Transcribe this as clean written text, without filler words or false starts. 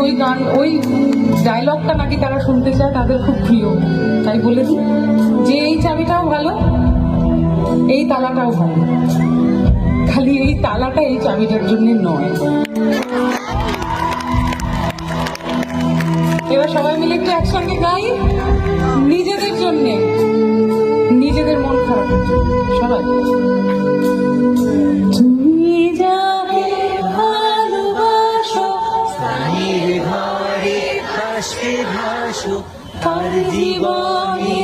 ওই গান, ওই ডায়লগটা নাকি তারা শুনতে চায়, তাদের খুব প্রিয়। তাই বলে দিই যে এই চাবিটাও ভালো, এই তালাটাও ভালো, খালি এই তালাটা এই চাবিটার জন্য নয়। এবার সবাই মিলে একটু একসঙ্গে গাই, নিজেদের জন্য, নিজেদের মন খারাপের জন্য। সবাই তুমি যাকে ভালোবাসো, ঘরে ভাসবে ভাসো, তার জীবনে